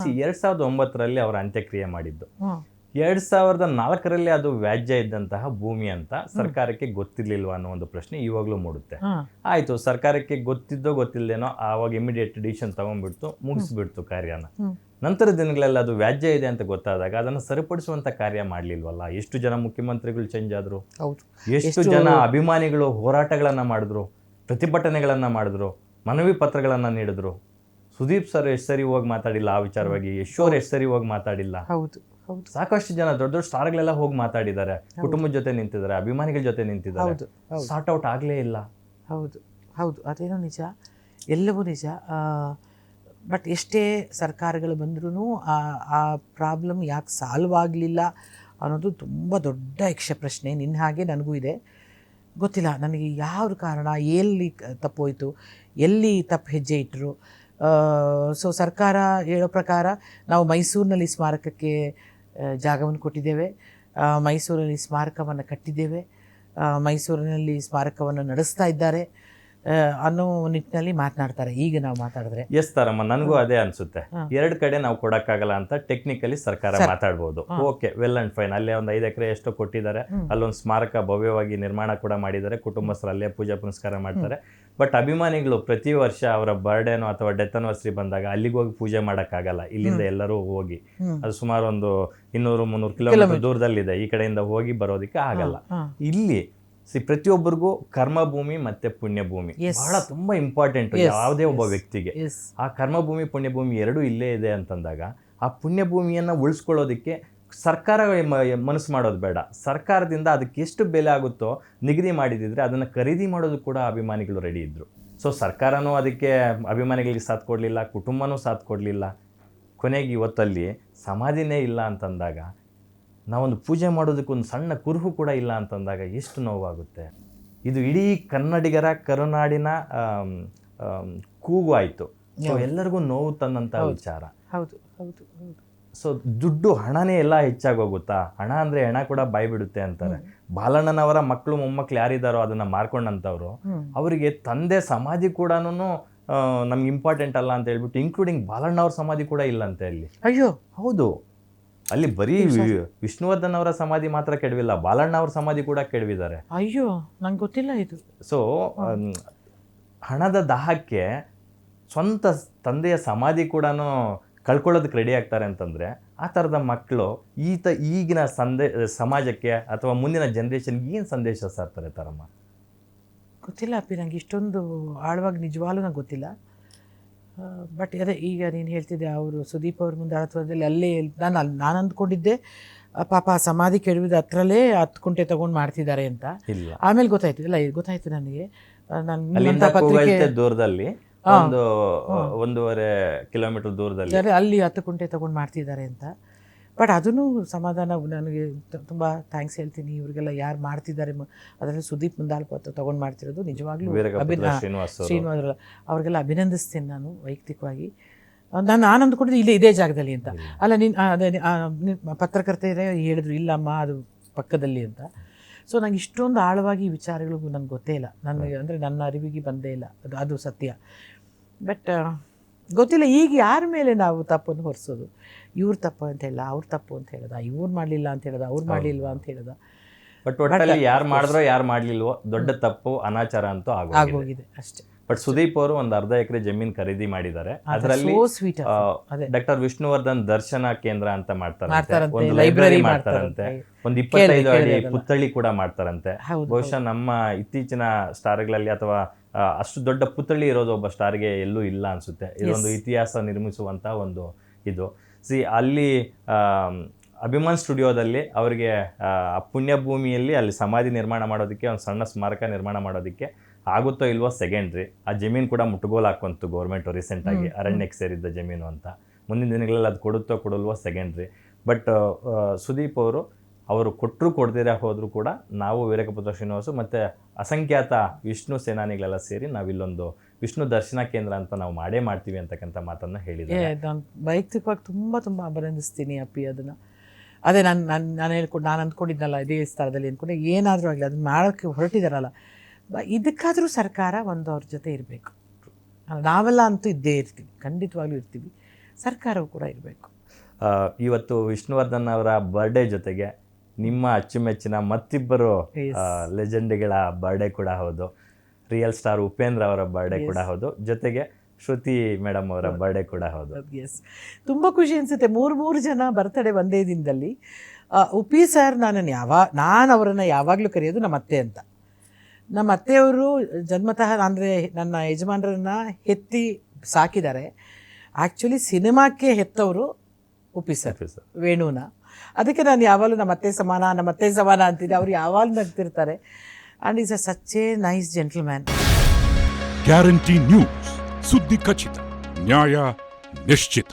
2009ರಲ್ಲಿ ಅವರ ಅಂತ್ಯಕ್ರಿಯೆ ಮಾಡಿದ್ದು. ಹ್ಮ್. 2004ರಲ್ಲಿ ಅದು ವ್ಯಾಜ್ಯ ಇದ್ದಂತಹ ಭೂಮಿ ಅಂತ ಸರ್ಕಾರಕ್ಕೆ ಗೊತ್ತಿರ್ಲಿಲ್ವಾ ಅನ್ನೋ ಒಂದು ಪ್ರಶ್ನೆ ಇವಾಗಲೂ ಮೂಡುತ್ತೆ. ಹ್ಮ್. ಆಯ್ತು, ಸರ್ಕಾರಕ್ಕೆ ಗೊತ್ತಿದ್ದೋ ಗೊತ್ತಿಲ್ಲದೇನೋ ಆವಾಗ ಇಮಿಡಿಯೇಟ್ ಡಿಸಿಷನ್ ತಗೊಂಡ್ಬಿಡ್ತು, ಮುಗಿಸ್ಬಿಡ್ತು ಕಾರ್ಯನ. ಹ್ಮ್. ನಂತರ ದಿನಗಳಲ್ಲಿ ಅದು ವ್ಯಾಜ್ಯ ಇದೆ ಅಂತ ಗೊತ್ತಾದಾಗ ಅದನ್ನು ಸರಿಪಡಿಸುವಂತ ಕಾರ್ಯ ಮಾಡ್ಲಿಲ್ವಲ್ಲ. ಎಷ್ಟು ಜನ ಮುಖ್ಯಮಂತ್ರಿಗಳು ಚೇಂಜ್ ಆದ್ರು, ಹೌದು. ಎಷ್ಟು ಜನ ಅಭಿಮಾನಿಗಳು ಹೋರಾಟಗಳನ್ನ ಮಾಡಿದ್ರು, ಪ್ರತಿಭಟನೆಗಳನ್ನ ಮಾಡಿದ್ರು, ಮನವಿ ಪತ್ರಗಳನ್ನ ನೀಡಿದ್ರು. ಸುದೀಪ್ ಸರ್ ಎಷ್ಟು ಸರಿ ಹೋಗಿ ಮಾತಾಡಿಲ್ಲ ಆ ವಿಚಾರವಾಗಿ, ಯಶೋರ್ ಎಷ್ಟು ಸರಿ ಹೋಗಿ ಮಾತಾಡಿಲ್ಲ. ಹೌದು ಹೌದು ಸಾಕಷ್ಟು ಜನ ದೊಡ್ಡ ದೊಡ್ಡ ಸ್ಟಾರ್ಗಳೆಲ್ಲ ಹೋಗಿ ಮಾತಾಡಿದ್ದಾರೆ, ಕುಟುಂಬದ ಜೊತೆ ನಿಂತಿದ್ದಾರೆ, ಅಭಿಮಾನಿಗಳ ಜೊತೆ ನಿಂತಿದ್ದಾರೆ. ಹೌದು ಹೌದು ಸಾರ್ಟ್ ಔಟ್ ಆಗಲೇ ಇಲ್ಲ. ಹೌದು ಹೌದು ಅದೇನೋ ನಿಜ, ಎಲ್ಲವೂ ನಿಜ. ಬಟ್ ಎಷ್ಟೇ ಸರ್ಕಾರಗಳು ಬಂದ್ರೂ ಆ ಪ್ರಾಬ್ಲಮ್ ಯಾಕೆ ಸಾಲ್ವ್ ಆಗಲಿಲ್ಲ ಅನ್ನೋದು ತುಂಬ ದೊಡ್ಡ ಯಕ್ಷ ಪ್ರಶ್ನೆ. ನಿನ್ನ ಹಾಗೆ ನನಗೂ ಇದೆ, ಗೊತ್ತಿಲ್ಲ ನನಗೆ ಯಾವ ಕಾರಣ, ಎಲ್ಲಿ ತಪ್ಪೋಯ್ತು, ಎಲ್ಲಿ ತಪ್ಪು ಹೆಜ್ಜೆ ಇಟ್ಟರು. ಸೊ ಸರ್ಕಾರ ಹೇಳೋ ಪ್ರಕಾರ ನಾವು ಮೈಸೂರಿನಲ್ಲಿ ಸ್ಮಾರಕಕ್ಕೆ ಜಾಗವನ್ನು ಕೊಟ್ಟಿದ್ದೇವೆ, ಮೈಸೂರಲ್ಲಿ ಸ್ಮಾರಕವನ್ನು ಕಟ್ಟಿದ್ದೇವೆ, ಮೈಸೂರಿನಲ್ಲಿ ಸ್ಮಾರಕವನ್ನು ನಡೆಸ್ತಾ ಇದ್ದಾರೆ ಅನ್ನೋ ನಿಟ್ಟಿನಲ್ಲಿ ಮಾತನಾಡ್ತಾರೆ. ಈಗ ನಾವು ಮಾತಾಡಿದ್ರೆ ಎಸ್ ತಾರಮ್ಮ, ನನಗೂ ಅದೇ ಅನ್ಸುತ್ತೆ. ಎರಡು ಕಡೆ ನಾವು ಕೊಡಕ್ಕಾಗಲ್ಲ ಅಂತ ಟೆಕ್ನಿಕಲಿ ಸರ್ಕಾರ ಮಾತಾಡ್ಬೋದು. Okay, well and fine. ಅಲ್ಲೇ ಒಂದು 5 ಎಕರೆ ಎಷ್ಟೋ ಕೊಟ್ಟಿದ್ದಾರೆ, ಅಲ್ಲೊಂದು ಸ್ಮಾರಕ ಭವ್ಯವಾಗಿ ನಿರ್ಮಾಣ ಕೂಡ ಮಾಡಿದ್ದಾರೆ, ಕುಟುಂಬಸ್ಥರು ಅಲ್ಲೇ ಪೂಜಾ ಪುನಸ್ಕಾರ ಮಾಡ್ತಾರೆ. ಬಟ್ ಅಭಿಮಾನಿಗಳು ಪ್ರತಿ ವರ್ಷ ಅವರ ಬರ್ಡೇನೋ ಅಥವಾ ಡೆತ್ ಅನಿವರ್ಸರಿ ಬಂದಾಗ ಅಲ್ಲಿಗೆ ಹೋಗಿ ಪೂಜೆ ಮಾಡೋಕ್ಕಾಗಲ್ಲ. ಇಲ್ಲಿಂದ ಎಲ್ಲರೂ ಹೋಗಿ, ಅದು ಸುಮಾರು ಒಂದು 200-300 ಕಿಲೋಮೀಟರ್ ದೂರದಲ್ಲಿದೆ, ಈ ಕಡೆಯಿಂದ ಹೋಗಿ ಬರೋದಕ್ಕೆ ಆಗಲ್ಲ. ಇಲ್ಲಿ ಪ್ರತಿಯೊಬ್ಬರಿಗೂ ಕರ್ಮಭೂಮಿ ಮತ್ತೆ ಪುಣ್ಯಭೂಮಿ ಬಹಳ ತುಂಬಾ ಇಂಪಾರ್ಟೆಂಟ್ ಯಾವುದೇ ಒಬ್ಬ ವ್ಯಕ್ತಿಗೆ. ಆ ಕರ್ಮಭೂಮಿ ಪುಣ್ಯಭೂಮಿ ಎರಡೂ ಇಲ್ಲೇ ಇದೆ ಅಂತಂದಾಗ ಆ ಪುಣ್ಯಭೂಮಿಯನ್ನ ಉಳಿಸ್ಕೊಳ್ಳೋದಕ್ಕೆ ಸರ್ಕಾರ ಮನಸ್ಸು ಮಾಡೋದು ಬೇಡ, ಸರ್ಕಾರದಿಂದ ಅದಕ್ಕೆ ಎಷ್ಟು ಬೆಲೆ ಆಗುತ್ತೋ ನಿಗದಿ ಮಾಡಿದಿದ್ರೆ ಅದನ್ನು ಖರೀದಿ ಮಾಡೋದು ಕೂಡ ಅಭಿಮಾನಿಗಳು ರೆಡಿ ಇದ್ರು. ಸೊ ಸರ್ಕಾರನೂ ಅದಕ್ಕೆ ಅಭಿಮಾನಿಗಳಿಗೆ ಸಾಥ್ ಕೊಡಲಿಲ್ಲ, ಕುಟುಂಬನೂ ಸಾಥ್ ಕೊಡಲಿಲ್ಲ. ಕೊನೆಗೆ ಇವತ್ತಲ್ಲಿ ಸಮಾಧಿನೇ ಇಲ್ಲ ಅಂತಂದಾಗ, ನಾವೊಂದು ಪೂಜೆ ಮಾಡೋದಕ್ಕೆ ಒಂದು ಸಣ್ಣ ಕುರುಹು ಕೂಡ ಇಲ್ಲ ಅಂತಂದಾಗ ಎಷ್ಟು ನೋವಾಗುತ್ತೆ. ಇದು ಇಡೀ ಕನ್ನಡಿಗರ ಕರುನಾಡಿನ ಕೂಗು ಆಯಿತು. ಸೊ ಎಲ್ಲರಿಗೂ ನೋವು ತಂದಂಥ ವಿಚಾರ. ಹೌದು ಹೌದು ಹೌದು. ಸೊ ದುಡ್ಡು, ಹಣನೇ ಎಲ್ಲ ಹೆಚ್ಚಾಗೋಗುತ್ತಾ? ಹಣ ಅಂದರೆ ಹೆಣ ಕೂಡ ಬಾಯಿ ಬಿಡುತ್ತೆ ಅಂತಾರೆ. ಬಾಲಣ್ಣನವರ ಮಕ್ಕಳು ಮೊಮ್ಮಕ್ಕಳು ಯಾರಿದ್ದಾರೋ ಅದನ್ನು ಮಾರ್ಕೊಂಡಂಥವ್ರು, ಅವರಿಗೆ ತಂದೆ ಸಮಾಧಿ ಕೂಡ ನಮ್ಗೆ ಇಂಪಾರ್ಟೆಂಟ್ ಅಲ್ಲ ಅಂತ ಹೇಳ್ಬಿಟ್ಟು, ಇನ್ಕ್ಲೂಡಿಂಗ್ ಬಾಲಣ್ಣವ್ರ ಸಮಾಧಿ ಕೂಡ ಇಲ್ಲ ಅಂತೆ ಅಲ್ಲಿ. ಅಯ್ಯೋ ಹೌದು, ಅಲ್ಲಿ ಬರೀ ವಿಷ್ಣುವರ್ಧನ್ ಅವರ ಸಮಾಧಿ ಮಾತ್ರ ಕೆಡವಿಲ್ಲ, ಬಾಲಣ್ಣ ಅವ್ರ ಸಮಾಧಿ ಕೂಡ ಕೆಡವಿದ್ದಾರೆ. ಅಯ್ಯೋ, ನಂಗೆ ಗೊತ್ತಿಲ್ಲ ಇದು. ಸೊ ಹಣದ ದಾಹಕ್ಕೆ ಸ್ವಂತ ತಂದೆಯ ಸಮಾಧಿ ಕೂಡ ಕಳ್ಕೊಳ್ಳೋದಕ್ಕೆ ರೆಡಿ ಆಗ್ತಾರೆ ಅಂತಂದರೆ, ಆ ಥರದ ಮಕ್ಕಳು ಈಗಿನ ಸಮಾಜಕ್ಕೆ ಅಥವಾ ಮುಂದಿನ ಜನ್ರೇಷನ್ಗೆ ಏನು ಸಂದೇಶ ಸಾರ್ತಾರೆ ತಾರಮ್ಮ? ಗೊತ್ತಿಲ್ಲ ಅಪ್ಪಿ, ನಂಗೆ ಇಷ್ಟೊಂದು ಆಳವಾಗಿ ನಿಜವಾಗ್ಲೂ ನಂಗೆ ಗೊತ್ತಿಲ್ಲ. ಬಟ್ ಅದೇ ಈಗ ನೀನು ಹೇಳ್ತಿದ್ದೆ, ಅವರು ಸುದೀಪ್ ಅವ್ರ ಮುಂದೆ ಆಳತ್ವದಲ್ಲಿ ಅಲ್ಲೇ ನಾನು ಅಂದ್ಕೊಂಡಿದ್ದೆ ಪಾಪ ಸಮಾಧಿ ಕೆಡವಿದ ಹತ್ರಲ್ಲೇ 10 ಕುಂಟೆ ತೊಗೊಂಡು ಮಾಡ್ತಿದ್ದಾರೆ ಅಂತ. ಆಮೇಲೆ ಗೊತ್ತಾಯ್ತು, ಇಲ್ಲ ಗೊತ್ತಾಯ್ತು ನನಗೆ. ನಾನು ಪತ್ರಿಕೆ ದೂರದಲ್ಲಿ 1.5 ಕಿಲೋಮೀಟರ್ ದೂರದಲ್ಲಿ ಅಲ್ಲಿ 10 ಕುಂಟೆ ತೊಗೊಂಡು ಮಾಡ್ತಿದ್ದಾರೆ ಅಂತ. ಬಟ್ ಅದೂ ಸಮಾಧಾನ, ನನಗೆ ತುಂಬ ಥ್ಯಾಂಕ್ಸ್ ಹೇಳ್ತೀನಿ ಇವ್ರಿಗೆಲ್ಲ, ಯಾರು ಮಾಡ್ತಿದ್ದಾರೆ ಅದರಲ್ಲಿ ಸುದೀಪ್ ಮುಂದಾಳ್ಪತ್ತು ತೊಗೊಂಡು ಮಾಡ್ತಿರೋದು ನಿಜವಾಗ್ಲೂ ಶ್ರೀನಿವಾಸ್ ಅವ್ರಿಗೆಲ್ಲ ಅಭಿನಂದಿಸ್ತೀನಿ ನಾನು ವೈಯಕ್ತಿಕವಾಗಿ. ನಾನು ಅಂದ್ಕೊಂಡಿದ್ದು ಇದೇ ಜಾಗದಲ್ಲಿ ಅಂತ. ಅಲ್ಲ, ಅದೇ ಪತ್ರಕರ್ತರೇ ಹೇಳಿದ್ರು, ಇಲ್ಲಮ್ಮ ಅದು ಪಕ್ಕದಲ್ಲಿ ಅಂತ. ಸೊ ನಂಗೆ ಇಷ್ಟೊಂದು ಆಳವಾಗಿ ಈ ವಿಚಾರಗಳು ನನಗೆ ಗೊತ್ತೇ ಇಲ್ಲ, ನನಗೆ ಅಂದರೆ ನನ್ನ ಅರಿವಿಗೆ ಬಂದೇ ಇಲ್ಲ, ಅದು ಸತ್ಯ. ಬಟ್ ಗೊತ್ತಿಲ್ಲ ಈಗ ಯಾರ ಮೇಲೆ ನಾವು ತಪ್ಪನ್ನು ಹೊರಿಸೋದು. ಇವ್ರು ತಪ್ಪು ಅಂತ ಹೇಳ, ಅವ್ರು ತಪ್ಪು ಅಂತ ಹೇಳೋದ, ಇವ್ರು ಮಾಡಲಿಲ್ಲ ಅಂತ ಹೇಳೋದ, ಅವ್ರು ಮಾಡಲಿಲ್ವಾ ಅಂತ ಹೇಳೋದ. ಬಟ್ ಒಟ್ಟಲ್ಲಿ ಯಾರು ಮಾಡಿದ್ರೋ ಯಾರು ಮಾಡಲಿಲ್ವೋ ದೊಡ್ಡ ತಪ್ಪು, ಅನಾಚಾರ ಅಂತೂ ಆಗೋಗಿದೆ ಅಷ್ಟೇ. ಬಟ್ ಸುದೀಪ್ ಅವರು 1 ಅರ್ಧ ಜಮೀನು ಖರೀದಿ ಮಾಡಿದ್ದಾರೆ. ಅದರಲ್ಲಿ ಡಾಕ್ಟರ್ ವಿಷ್ಣುವರ್ಧನ್ ದರ್ಶನ ಕೇಂದ್ರ ಅಂತ ಮಾಡ್ತಾರಂತೆ, ಒಂದು ಲೈಬ್ರರಿ ಮಾಡ್ತಾರಂತೆ, ಒಂದು 25 ಅಡಿ ಪುತ್ಥಳಿ ಕೂಡ ಮಾಡ್ತಾರಂತೆ. ಬಹುಶಃ ನಮ್ಮ ಇತ್ತೀಚಿನ ಸ್ಟಾರ್ಗಳಲ್ಲಿ ಅಥವಾ ಅಷ್ಟು ದೊಡ್ಡ ಪುತ್ಥಳಿ ಇರೋದು ಒಬ್ಬ ಸ್ಟಾರ್ಗೆ ಎಲ್ಲೂ ಇಲ್ಲ ಅನ್ಸುತ್ತೆ. ಇದೊಂದು ಇತಿಹಾಸ ನಿರ್ಮಿಸುವಂತ ಒಂದು ಇದು. ಅಲ್ಲಿ ಅಭಿಮಾನ್ ಸ್ಟುಡಿಯೋದಲ್ಲಿ ಅವರಿಗೆ ಆ ಪುಣ್ಯಭೂಮಿಯಲ್ಲಿ ಅಲ್ಲಿ ಸಮಾಧಿ ನಿರ್ಮಾಣ ಮಾಡೋದಕ್ಕೆ, ಒಂದು ಸಣ್ಣ ಸ್ಮಾರಕ ನಿರ್ಮಾಣ ಮಾಡೋದಕ್ಕೆ ಆಗುತ್ತೋ ಇಲ್ವೋ ಸೆಕೆಂಡ್ರಿ. ಆ ಜಮೀನು ಕೂಡ ಮುಟ್ಟುಗೋಲು ಹಾಕೊಂತು ಗೌರ್ಮೆಂಟು ರೀಸೆಂಟಾಗಿ, ಅರಣ್ಯಕ್ಕೆ ಸೇರಿದ್ದ ಜಮೀನು ಅಂತ. ಮುಂದಿನ ದಿನಗಳಲ್ಲಿ ಅದು ಕೊಡುತ್ತೋ ಕೊಡಲ್ವೋ ಸೆಕೆಂಡ್ರಿ. ಬಟ್ ಸುದೀಪ್ ಅವರು ಕೊಟ್ಟರು ಕೊಡ್ದಿರ ಹೋದರೂ ಕೂಡ ನಾವು ವೀರಕಪುತ್ರ ಶ್ರೀನಿವಾಸು ಮತ್ತು ಅಸಂಖ್ಯಾತ ವಿಷ್ಣು ಸೇನಾನಿಗಳೆಲ್ಲ ಸೇರಿ ನಾವಿಲ್ಲೊಂದು ವಿಷ್ಣು ದರ್ಶನ ಕೇಂದ್ರ ಅಂತ ನಾವು ಮಾಡೇ ಮಾಡ್ತೀವಿ ಅಂತಕ್ಕಂಥ ಮಾತನ್ನು ಹೇಳಿದ್ದಾರೆ. ನಾನು ವೈಯಕ್ತಿಕವಾಗಿ ತುಂಬ ಅಭಿನಂದಿಸ್ತೀನಿ ಅಪ್ಪಿ ಅದನ್ನು. ಅದೇ ನಾನು ಅಂದ್ಕೊಂಡಿದ್ನಲ್ಲ ಇದೇ ಸ್ಥಳದಲ್ಲಿ ಅಂದ್ಕೊಂಡೆ, ಏನಾದರೂ ಆಗಲಿ ಅದನ್ನು ಮಾಡೋಕ್ಕೆ ಹೊರಟಿದ್ದಾರಲ್ಲ, ಇದಕ್ಕಾದರೂ ಸರ್ಕಾರ ಒಂದು ಅವ್ರ ಜೊತೆ ಇರಬೇಕು. ನಾವೆಲ್ಲ ಅಂತೂ ಇದ್ದೇ ಇರ್ತೀವಿ, ಖಂಡಿತವಾಗ್ಲೂ ಇರ್ತೀವಿ. ಸರ್ಕಾರವು ಕೂಡ ಇರಬೇಕು. ಇವತ್ತು ವಿಷ್ಣುವರ್ಧನ್ ಅವರ ಬರ್ಡೇ ಜೊತೆಗೆ ನಿಮ್ಮ ಅಚ್ಚುಮೆಚ್ಚಿನ ಮತ್ತಿಬ್ಬರು ಲೆಜೆಂಡ್ಗಳ ಬರ್ಡೇ ಕೂಡ ಹೌದು, ರಿಯಲ್ ಸ್ಟಾರ್ ಉಪೇಂದ್ರ ಅವರ ಬರ್ಡೇ ಕೂಡ ಹೌದು, ಜೊತೆಗೆ ಶ್ರುತಿ ಮೇಡಮ್ ಅವರ ಬರ್ಡೇ ಕೂಡ ಹೌದು. ಎಸ್, ತುಂಬ ಖುಷಿ ಅನಿಸುತ್ತೆ. ಮೂರು ಜನ ಬರ್ತಡೇ ಒಂದೇ ದಿನದಲ್ಲಿ. ಉಪಿ ಸರ್ ನಾನು ಅವರನ್ನು ಯಾವಾಗಲೂ ಕರೆಯೋದು ನಮ್ಮ ಅತ್ತೆ ಅಂತ. ನಮ್ಮ ಅತ್ತೆಯವರು ಜನ್ಮತಃ ಅಂದರೆ ನನ್ನ ಯಜಮಾನರನ್ನು ಹೆತ್ತಿ ಸಾಕಿದ್ದಾರೆ. ಆ್ಯಕ್ಚುಲಿ ಸಿನಿಮಾಕ್ಕೆ ಹೆತ್ತವರು ಉಪಿ ಸರ್, ವೇಣುನ. ಅದಕ್ಕೆ ನಾನು ಯಾವಾಗಲೂ ನಮ್ಮ ಅತ್ತೆ ಸಮಾನ ಅಂತಿದ್ದೆ. ಅವ್ರು ಯಾವಾಗಲೂ ನಗ್ತಿರ್ತಾರೆ. And is such a nice gentleman. Guarantee news, ಸುದ್ದಿ ಖಚಿತ, ನ್ಯಾಯ ನಿಶ್ಚಿತ.